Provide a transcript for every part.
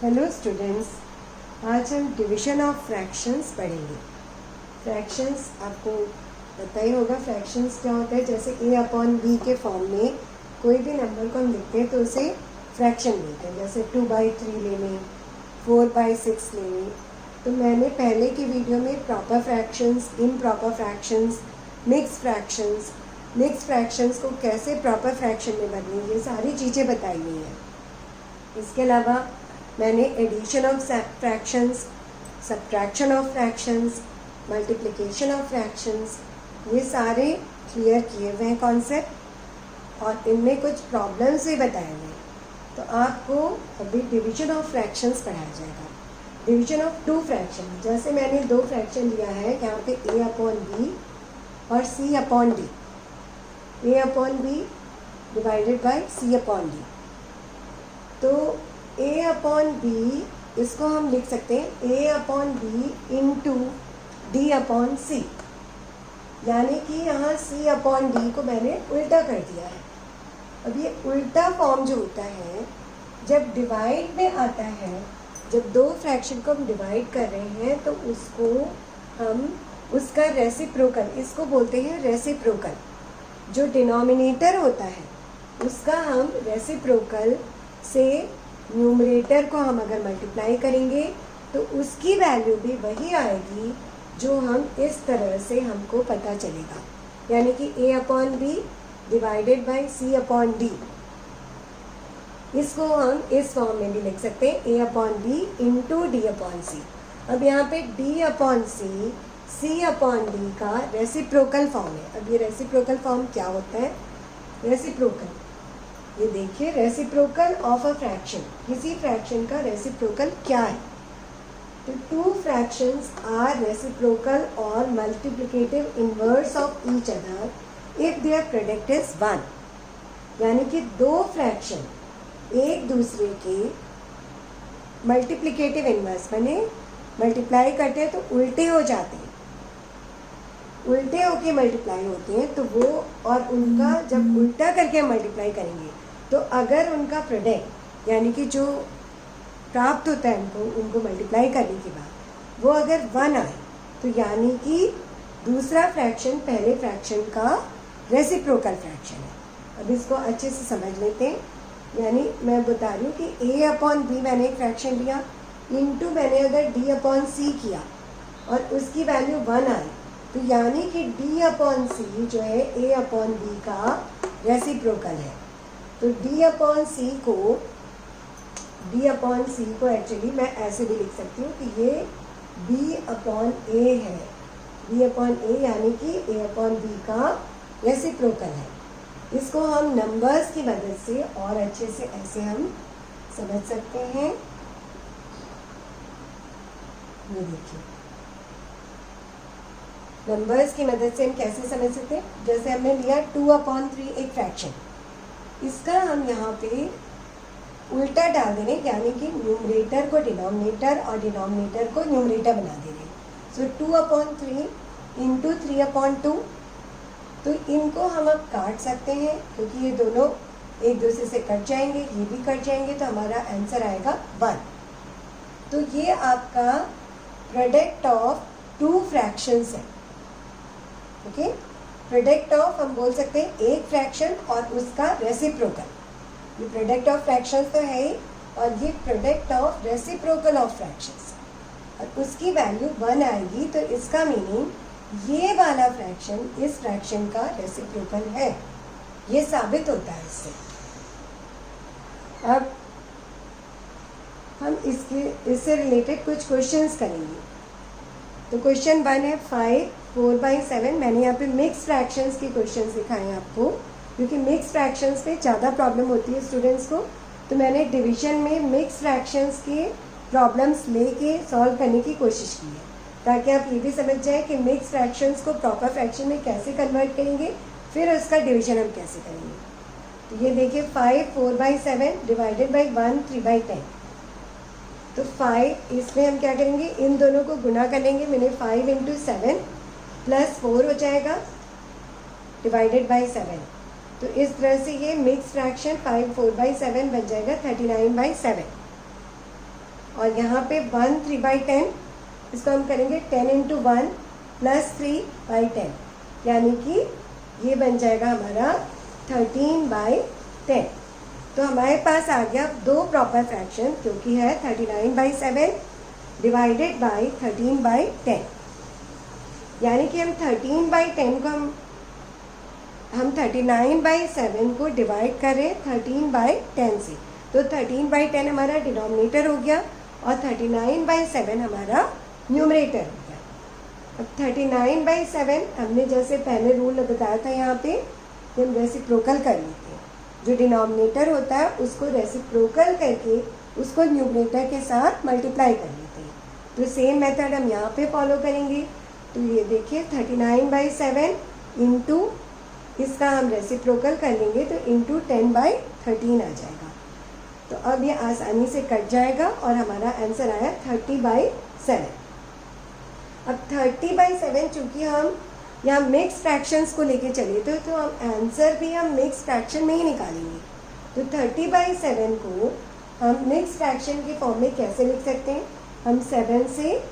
Hello students, आज हम division of fractions पढ़ेंगे। फ्रैक्शंस आपको पता ही होगा, फ्रैक्शंस क्या होता है। जैसे a अपॉन b के फॉर्म में कोई भी नंबर को हम लिखते हैं तो उसे फ्रैक्शन बोलते हैं। जैसे 2/3 ले लें, 4/6 ले लें। तो मैंने पहले की वीडियो में proper fractions, improper fractions, mix fractions को कैसे प्रॉपर फ्रैक्शन में बदलें, ये सारी चीज़ें बताई हुई हैं। इसके अलावा मैंने addition of fractions, subtraction of fractions, multiplication of fractions, ये सारे क्लियर किए हुए हैं कॉन्सेप्ट, और इनमें कुछ प्रॉब्लम्स भी बताए हुए हैं। तो आपको अभी डिवीजन ऑफ फ्रैक्शंस पढ़ाया जाएगा। डिवीजन ऑफ टू फ्रैक्शन, जैसे मैंने दो फ्रैक्शन लिया है यहाँ पे a अपॉन बी और c upon D. a upon B divided by c upon D. तो a अपॉन बी इसको हम लिख सकते हैं a upon B into D upon C, यानी कि यहाँ c अपॉन डी को मैंने उल्टा कर दिया है। अब ये उल्टा फॉर्म जो होता है, जब डिवाइड में आता है, जब दो फ्रैक्शन को हम डिवाइड कर रहे हैं तो उसको हम उसका रेसिप्रोकल, इसको बोलते हैं रेसिप्रोकल। जो डिनोमिनेटर होता है उसका हम रेसिप्रोकल से न्यूमरेटर को हम अगर मल्टीप्लाई करेंगे तो उसकी वैल्यू भी वही आएगी जो हम इस तरह से हमको पता चलेगा, यानी कि a upon B divided by c upon D. इसको हम इस फॉर्म में भी लिख सकते हैं a upon B into D upon C. अब यहाँ पे d upon C c upon D का रेसिप्रोकल फॉर्म है। अब ये रेसिप्रोकल फॉर्म क्या होता है? रेसिप्रोकल, ये देखिए, रेसिप्रोकल ऑफ अ फ्रैक्शन, किसी फ्रैक्शन का रेसिप्रोकल क्या है? तो टू फ्रैक्शंस आर रेसिप्रोकल और multiplicative inverse of each other if their product is 1, यानी कि दो फ्रैक्शन एक दूसरे के मल्टीप्लिकेटिव इनवर्स बने, मल्टीप्लाई करते हैं तो उल्टे हो जाते हैं, उल्टे होके मल्टीप्लाई होते हैं। तो वो और उनका जब उल्टा करके मल्टीप्लाई करेंगे तो अगर उनका प्रोडक्ट, यानी कि जो प्राप्त होता है उनको मल्टीप्लाई करने के बाद वो अगर 1 आए, तो यानी कि दूसरा फ्रैक्शन पहले फ्रैक्शन का रेसिप्रोकल फ्रैक्शन है। अब इसको अच्छे से समझ लेते हैं। यानी मैं बता रही हूँ कि a अपॉन बी मैंने एक फ्रैक्शन लिया, इंटू मैंने अगर d अपॉन सी किया और उसकी वैल्यू 1 आई, तो यानी कि d अपॉन सी जो है a अपॉन बी का रेसिप्रोकल है। तो d अपॉन सी को एक्चुअली मैं ऐसे भी लिख सकती हूँ कि ये b अपॉन a है। b अपॉन a यानी कि a अपॉन b का रेसिप्रोकल है। इसको हम नंबर्स की मदद से और अच्छे से ऐसे हम समझ सकते हैं। ये देखिए, नंबर्स की मदद से हम कैसे समझ सकते हैं? जैसे हमने लिया 2/3 एक फ्रैक्शन, इसका हम यहाँ पे उल्टा डाल दे रहे, यानी कि न्यूमरेटर को डिनोमिनेटर और डिनोमिनेटर को न्यूमरेटर बना दे रहे। सो 2/3 इंटू 3/2। तो इनको हम अब काट सकते हैं क्योंकि ये दोनों एक दूसरे से कट जाएंगे, ये भी कट जाएंगे, तो हमारा आंसर आएगा 1। तो ये आपका प्रोडक्ट ऑफ टू फ्रैक्शंस है। ओके, प्रोडक्ट ऑफ हम बोल सकते हैं एक फ्रैक्शन और उसका रेसिप्रोकल। ये प्रोडक्ट ऑफ फ्रैक्शंस तो है ही, और ये product of reciprocal of fractions, और उसकी वैल्यू 1 आएगी। तो इसका मीनिंग ये वाला फ्रैक्शन इस फ्रैक्शन का रेसिप्रोकल है, ये साबित होता है इससे। अब हम इससे रिलेटेड कुछ क्वेश्चंस करेंगे। तो क्वेश्चन 1 है 5 4/7। मैंने यहाँ पे मिक्स फ्रैक्शंस के क्वेश्चंस दिखाए हैं आपको, क्योंकि मिक्स फ्रैक्शंस पे ज़्यादा प्रॉब्लम होती है स्टूडेंट्स को। तो मैंने डिवीजन में मिक्स फ्रैक्शंस के प्रॉब्लम्स लेके सॉल्व करने की कोशिश की है, ताकि आप ये भी समझ जाएं कि मिक्स फ्रैक्शंस को प्रॉपर फ्रैक्शन में कैसे कन्वर्ट करेंगे, फिर उसका डिवीजन हम कैसे करेंगे। तो ये देखिए 5 4/7 डिवाइडेड बाई 1 3/10। तो 5, इसमें हम क्या करेंगे, इन दोनों को गुना कर लेंगे। मैंने 5 इंटू 7 प्लस 4 हो जाएगा डिवाइडेड बाई 7। तो इस तरह से ये मिक्स फ्रैक्शन 5 4/7 बन जाएगा 39/7। और यहाँ पे 1 3/10, इसको हम करेंगे 10 इंटू 1 प्लस 3/10, यानी कि ये बन जाएगा हमारा 13/10। तो हमारे पास आ गया दो प्रॉपर फ्रैक्शन, क्योंकि है 39/7 डिवाइडेड बाई 13/10, यानी कि हम 13/10 को हम 39/7 को डिवाइड करें 13/10 से, तो 13/10 हमारा डिनोमिनेटर हो गया और 39/7 हमारा न्यूमरेटर हो गया। अब 39/7 हमने जैसे पहले रूल बताया था यहाँ पे कि हम रेसिप्रोकल कर लेते हैं, जो डिनोमिनेटर होता है उसको रेसिप्रोकल करके उसको न्यूमरेटर के साथ मल्टीप्लाई कर लेते हैं। तो सेम मेथड हम यहाँ पे फॉलो करेंगे। तो ये देखिए 39/7 इंटू इसका हम रेसिप्रोकल कर लेंगे तो इंटू 10/13 आ जाएगा। तो अब ये आसानी से कट जाएगा और हमारा आंसर आया 30/7। अब 30/7 चूँकि हम यहाँ मिक्स फ्रैक्शंस को लेके चले तो हम आंसर भी हम मिक्स फ्रैक्शन में ही निकालेंगे। तो 30/7 को हम मिक्स फ्रैक्शन के फॉर्म में कैसे लिख सकते हैं? हम 7 से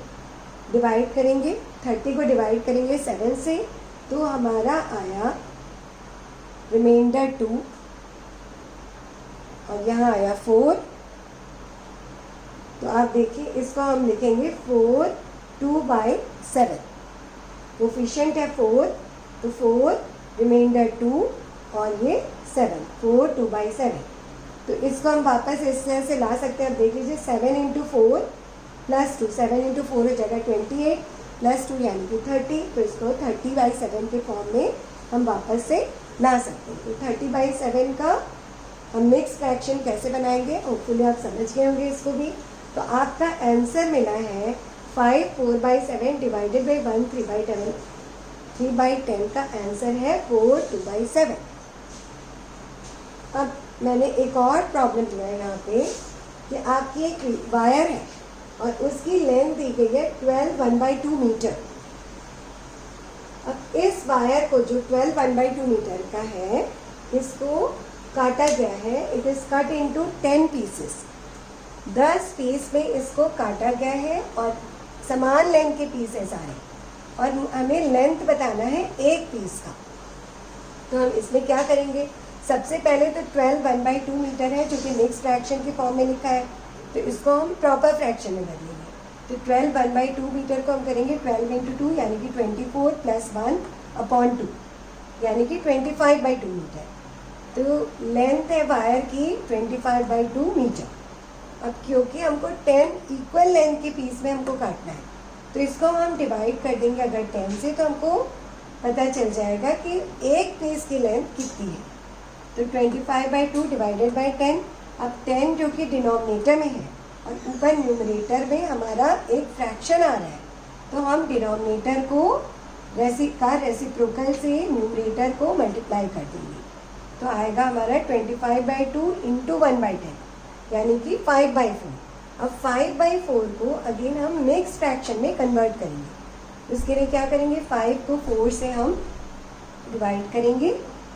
डिवाइड करेंगे, 30 को डिवाइड करेंगे 7 से, तो हमारा आया रिमाइंडर 2 और यहाँ आया 4। तो आप देखिए इसको हम लिखेंगे 4 2/7, कोफिशिएंट है 4, तो 4 रिमाइंडर 2 और ये 7, 4 2/7। तो इसको हम वापस इस तरह से ला सकते हैं। अब देख लीजिए 7 इंटू 4 प्लस 2, 7 इंटू 4 हो जाएगा 28 प्लस 2 यानी कि 30। तो इसको 30/7 के फॉर्म में हम वापस से ला सकते हैं। तो 30/7 का हम मिक्स फ्रैक्शन कैसे बनाएंगे, होपफुली आप समझ गए होंगे इसको भी। तो आपका आंसर मिला है 5 4/7 डिवाइडेड बाई 1 3/10। 3/10 का आंसर है 4 2/7। अब मैंने एक और प्रॉब्लम दिया है यहाँ पे कि आपकी एक वायर है और उसकी लेंथ दी गई है 12 1/2 मीटर। अब इस वायर को जो 12 1/2 मीटर का है, इसको काटा गया है। इट इज़ कट इनटू 10 पीसेस। 10 पीस में इसको काटा गया है और समान लेंथ के पीसेस आए और हमें लेंथ बताना है एक पीस का। तो हम इसमें क्या करेंगे? सबसे पहले तो 12 1/2 मीटर है जो कि मिक्स फ्रैक्शन के फॉर्म में लिखा है, तो इसको हम प्रॉपर फ्रैक्शन में बदलेंगे। तो 12 1/2 मीटर को हम करेंगे 12 इंटू 2 यानी कि 24 प्लस 1/2 यानी कि 25/2 मीटर। तो लेंथ है वायर की 25/2 मीटर। अब क्योंकि हमको 10 इक्वल लेंथ के पीस में हमको काटना है, तो इसको हम डिवाइड कर देंगे अगर 10 से, तो हमको पता चल जाएगा कि एक पीस की लेंथ कितनी है। तो 25/2 डिवाइडेड बाई 10। अब 10 जो कि डिनोमिनेटर में है और ऊपर न्यूमरेटर में हमारा एक फ्रैक्शन आ रहा है, तो हम डिनोमिनेटर को रेसिप्रोकल से न्यूमरेटर को मल्टीप्लाई कर देंगे। तो आएगा हमारा 25/2 इंटू 1/10 यानी कि 5/4। अब 5/4 को अगेन हम मिक्स फ्रैक्शन में कन्वर्ट करेंगे। उसके लिए क्या करेंगे? 5 को 4 से हम डिवाइड करेंगे,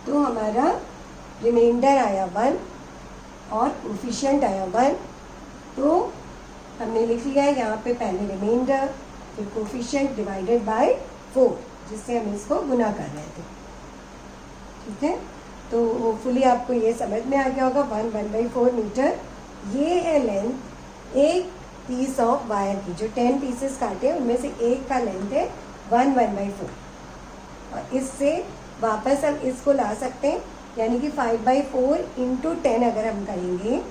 तो हमारा रिमाइंडर आया 1 और कोफिशिएंट आया 1। तो हमने लिख लिया है यहाँ पे पहले रिमाइंडर फिर कोफिशिएंट डिवाइडेड बाय 4, जिससे हम इसको गुना कर रहे थे। ठीक है, तो होपफुली आपको ये समझ में आ गया होगा। 1/4 मीटर ये है लेंथ एक पीस ऑफ वायर की। जो 10 पीसेस काटे उनमें से एक का लेंथ है 1/4। और इससे वापस हम इसको ला सकते हैं, यानी कि 5/4 इंटू 10 अगर हम करेंगे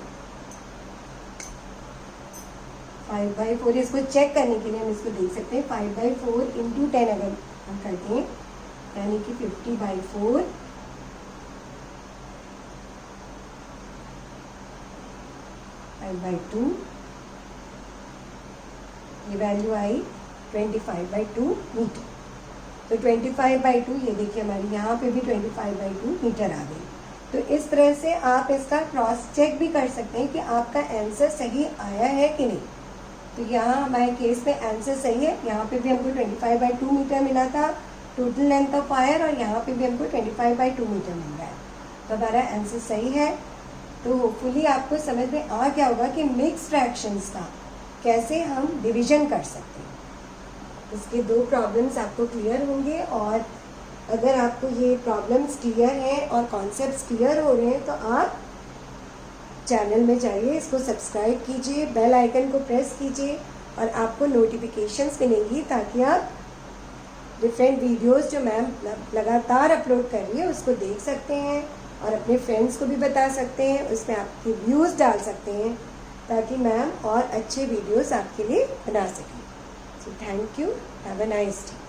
5/4, इसको चेक करने के लिए हम इसको देख सकते हैं। 5/4 इंटू 10 अगर हम करते हैं यानी कि 50/4 5/2, ये वैल्यू आई 25/2 मीटर। तो 25/2 ये देखिए हमारी यहाँ पे भी 25/2 मीटर आ गई। तो इस तरह से आप इसका क्रॉस चेक भी कर सकते हैं कि आपका आंसर सही आया है कि नहीं। तो यहाँ हमारे केस में आंसर सही है। यहाँ पे भी हमको 25/2 मीटर मिला था टोटल लेंथ ऑफ वायर, और यहाँ पे भी हमको 25/2 मीटर मिल रहा है। तो हमारा आंसर सही है। तो होपफुली आपको समझ में आ गया होगा कि मिक्स फ्रैक्शंस का कैसे हम डिवीज़न कर सकते हैं। इसके 2 प्रॉब्लम्स आपको क्लियर होंगे, और अगर आपको ये प्रॉब्लम्स क्लियर हैं और कॉन्सेप्ट्स क्लियर हो रहे हैं तो आप चैनल में जाइए, इसको सब्सक्राइब कीजिए, बेल आइकन को प्रेस कीजिए और आपको नोटिफिकेशंस मिलेंगी, ताकि आप डिफरेंट वीडियोस जो मैम लगातार अपलोड कर रही है उसको देख सकते हैं और अपने फ्रेंड्स को भी बता सकते हैं, उसमें आपके व्यूज़ डाल सकते हैं, ताकि मैम और अच्छे वीडियोस आपके लिए बना सकें। So thank you, have a nice day.